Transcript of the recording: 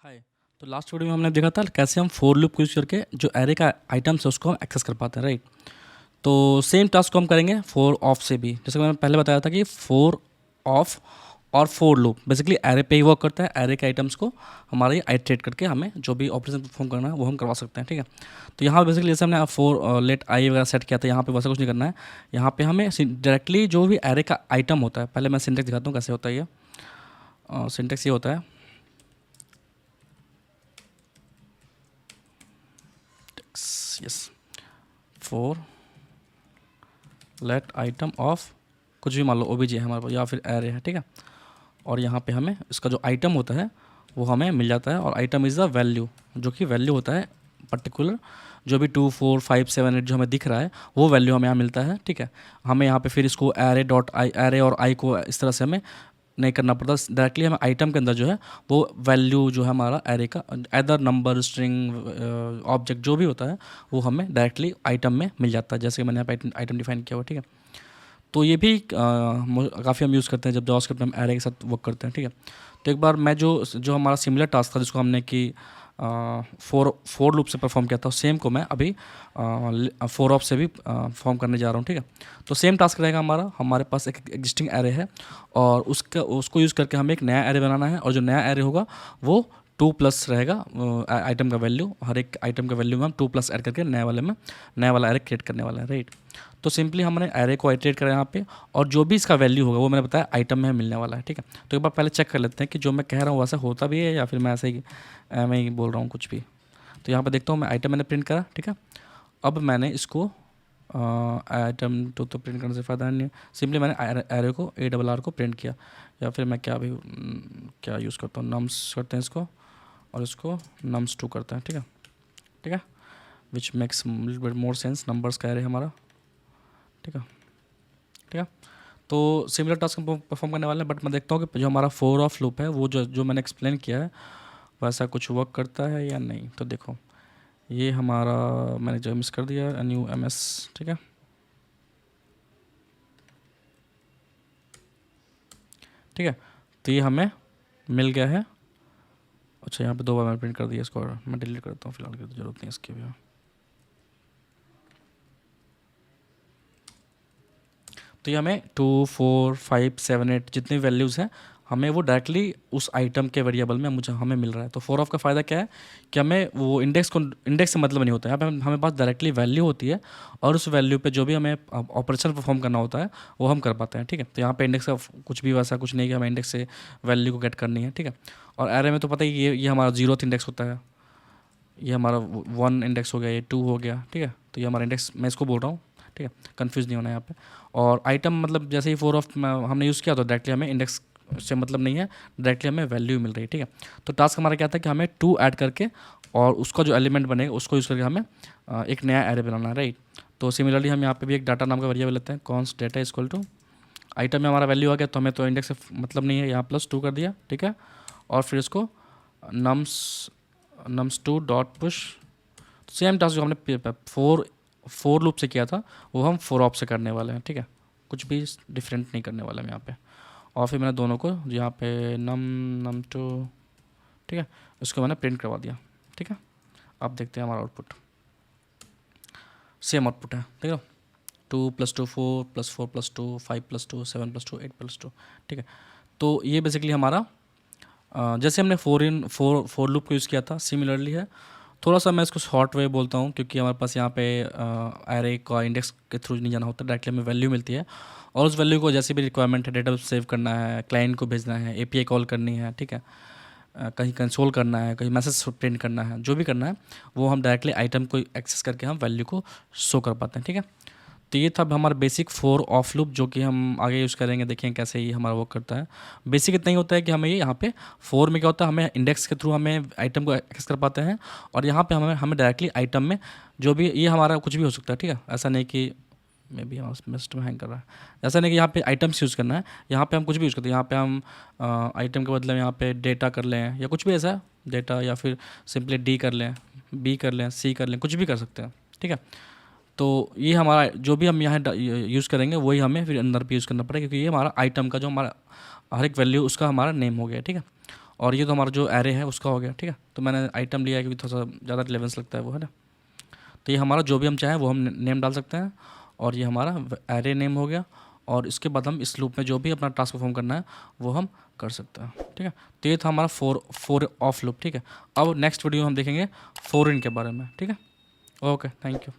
हाय। तो last video में हमने देखा था कैसे हम फोर लूप को यूज़ करके जो एरे का आइटम्स है उसको हम एक्सेस कर पाते हैं, राइट। तो सेम टास्क को हम करेंगे फोर ऑफ से भी। जैसे कि मैंने पहले बताया था कि फोर ऑफ और फोर लूप बेसिकली एरे पे ही वर्क करता है। एरे के आइटम्स को हमारे आइट्रेट करके हमें जो भी ऑपरेशन परफॉर्म करना है वो हम करवा सकते हैं, ठीक है। तो यहाँ बेसिकली जैसे हमने फोर लेट आई वगैरह सेट किया था, यहाँ पे वैसा कुछ नहीं करना है। यहाँ पे हमें डायरेक्टली जो भी एरे का आइटम होता है, पहले मैं सिंटेक्स दिखाता हूँ कैसे होता है ये। सिंटेक्स ये होता है, yes, for let item of कुछ भी मान लो ओबीजे है हमारे पास या फिर एरे है, ठीक है। और यहाँ पे हमें इसका जो आइटम होता है वो हमें मिल जाता है, और आइटम इज़ द वैल्यू, जो कि वैल्यू होता है पर्टिकुलर जो भी 2 4 5 7 8 जो हमें दिख रहा है वो वैल्यू हमें यहाँ मिलता है, ठीक है। हमें यहाँ पे फिर इसको एरे डॉट आई, एरे और आई को इस तरह से हमें नहीं करना पड़ता, डायरेक्टली हमें आइटम के अंदर जो है वो वैल्यू जो है हमारा एरे का अदर नंबर स्ट्रिंग ऑब्जेक्ट जो भी होता है वो हमें डायरेक्टली आइटम में मिल जाता है, जैसे कि मैंने यहाँ पे आइटम डिफाइन किया हुआ, ठीक है। तो ये भी काफ़ी हम यूज़ करते हैं जब जावास्क्रिप्ट में हम एरे के साथ वर्क करते हैं, ठीक है। तो एक बार मैं जो जो हमारा सिमिलर टास्क था जिसको हमने कि फोर लूप से परफॉर्म किया था, सेम को मैं अभी फोर ऑफ से भी परफॉर्म करने जा रहा हूँ, ठीक है। तो सेम टास्क रहेगा हमारा, हमारे पास एक एग्जिस्टिंग एरे है और उसको यूज़ करके हमें एक नया एरे बनाना है, और जो नया एरे होगा वो 2+ रहेगा आइटम का वैल्यू। हर एक आइटम का वैल्यू में हम 2+ ऐड करके नए वाले में नया वाला एरे क्रिएट करने वाला है, राइट। तो सिंपली हमने एरे को आइटरेट करा यहाँ पे, और जो भी इसका वैल्यू होगा वो मैंने बताया आइटम में मिलने वाला है, ठीक है। तो एक बार पहले चेक कर लेते हैं कि जो मैं कह रहा हूँ वैसा होता भी है या फिर मैं ऐसे ही मैं ही बोल रहा हूँ कुछ भी। तो यहाँ पर देखता हूँ मैं आइटम मैंने प्रिंट करा, ठीक है। अब मैंने इसको आइटम तो प्रिंट करने से फ़ायदा नहीं है, सिंपली मैंने एरे को ARR को प्रिंट किया, या फिर मैं क्या भी क्या यूज़ करता हूँ, नम्स करते हैं इसको, और इसको nums2 करते हैं, ठीक है, ठीक है, which makes little bit more sense, numbers का एरे हमारा, ठीक है, ठीक है। तो सिमिलर टास्क हम परफॉर्म करने वाले हैं, बट मैं देखता हूँ कि जो हमारा फोर ऑफ लूप है वो जो मैंने एक्सप्लेन किया है वैसा कुछ वर्क करता है या नहीं। तो देखो ये हमारा मैंने जो मिस कर दिया NUMS, ठीक है, ठीक है। तो ये हमें मिल गया है। अच्छा यहाँ पे 2 बार मैंने प्रिंट कर दिया इसको, और मैं डिलीट करता हूँ फिलहाल की तो ज़रूरत नहीं इसकी भी। तो ये हमें 2 4 5 7 8 जितनी वैल्यूज़ हैं हमें वो डायरेक्टली उस आइटम के वेरिएबल में हमें मिल रहा है। तो फोर ऑफ का फ़ायदा क्या है कि हमें वो इंडेक्स से मतलब नहीं होता है, यहाँ पे हमें पास डायरेक्टली वैल्यू होती है, और उस वैल्यू पे जो भी हमें ऑपरेशन परफॉर्म करना होता है वो हम कर पाते हैं, ठीक है। तो यहाँ पे इंडेक्स का कुछ भी वैसा कुछ नहीं कि हमें इंडेक्स से वैल्यू को गेट करनी है, ठीक है। और एरे में तो पता ही ये हमारा 0th इंडेक्स होता है, ये हमारा 1 इंडेक्स हो गया, ये 2 हो गया, ठीक है। तो ये हमारा इंडेक्स मैं इसको बोल रहा हूँ, ठीक है, कंफ्यूज नहीं होना यहाँ पे। और आइटम मतलब जैसे ही फोर ऑफ हमने यूज़ किया तो डायरेक्टली हमें इंडेक्स से मतलब नहीं है, डायरेक्टली हमें वैल्यू मिल रही है, ठीक है। तो टास्क हमारा क्या था कि हमें 2 ऐड करके और उसका जो एलिमेंट बनेगा उसको यूज़ करके हमें एक नया एरे बनाना है, राइट। तो सिमिलरली हम यहाँ पे भी एक डाटा नाम का वेरिएबल लेते हैं, const data equal to item में हमारा वैल्यू आ गया, तो हमें तो इंडेक्स से मतलब नहीं है, यहाँ +2 कर दिया, ठीक है। और फिर इसको nums2 dot push, same task जो हमने फोर लूप से किया था वो हम फोर ऑप से करने वाले हैं, ठीक है। कुछ भी डिफरेंट नहीं करने वाले हम यहाँ पे। और फिर मैंने दोनों को यहाँ पे num2, ठीक है, इसको मैंने प्रिंट करवा दिया, ठीक है। अब देखते हैं हमारा आउटपुट, सेम आउटपुट है, देख लो 2 + 2 4 + 4 + 2 5 + 2 7 + 2 8 + 2, ठीक है। तो ये बेसिकली हमारा जैसे हमने फोर लूप को यूज़ किया था सिमिलरली है। थोड़ा सा मैं इसको शॉर्ट वे बोलता हूँ क्योंकि हमारे पास यहाँ पे एरे का इंडेक्स के थ्रू नहीं जाना होता, डायरेक्टली हमें वैल्यू मिलती है, और उस वैल्यू को जैसे भी रिक्वायरमेंट है, डेटा सेव करना है, क्लाइंट को भेजना है, API कॉल करनी है, ठीक है, कहीं कंसोल करना है, कहीं मैसेज प्रिंट करना है, जो भी करना है वो हम डायरेक्टली आइटम को एक्सेस करके हम वैल्यू को शो कर पाते हैं, ठीक है। तो ये था हमारा बेसिक फोर ऑफ लूप, जो कि हम आगे यूज़ करेंगे, देखें कैसे ही हमारा वर्क करता है। बेसिक इतना ही होता है कि हमें ये यहाँ पे फोर में क्या होता है, हमें इंडेक्स के थ्रू हमें आइटम को एक्सेस कर पाते हैं, और यहाँ पे हमें डायरेक्टली आइटम में जो भी ये हमारा कुछ भी हो सकता है, ठीक है। ऐसा नहीं कि मे बी हमारा मिस्ट में हैंग कर रहा है, ऐसा नहीं कि यहाँ पे आइटम्स यूज़ करना है, यहाँ पे हम कुछ भी यूज़ करते हैं। यहाँ पे हम आइटम के बदले में यहाँ पे डेटा कर लें या कुछ भी ऐसा डेटा, या फिर सिंपली D कर लें, B कर लें, C कर लें, कुछ भी कर सकते हैं, ठीक है। तो ये हमारा जो भी हम यहाँ यूज़ करेंगे वही हमें फिर अंदर भी यूज़ करना पड़ेगा, क्योंकि ये हमारा आइटम का जो हमारा हर एक वैल्यू उसका हमारा नेम हो गया, ठीक है। और ये तो हमारा जो एरे है उसका हो गया, ठीक है। तो मैंने आइटम लिया है क्योंकि थोड़ा सा ज़्यादा रिलेवेंस लगता है वो, है ना। तो ये हमारा जो भी हम चाहें वो हम नेम डाल सकते हैं, और ये हमारा एरे नेम हो गया। और इसके बाद हम इस लूप में जो भी अपना टास्क परफॉर्म करना है वो हम कर सकते हैं, ठीक है। तो ये था हमारा फोर ऑफ लूप, ठीक है। अब नेक्स्ट वीडियो में हम देखेंगे फोर इन के बारे में, ठीक है। Okay, thank you.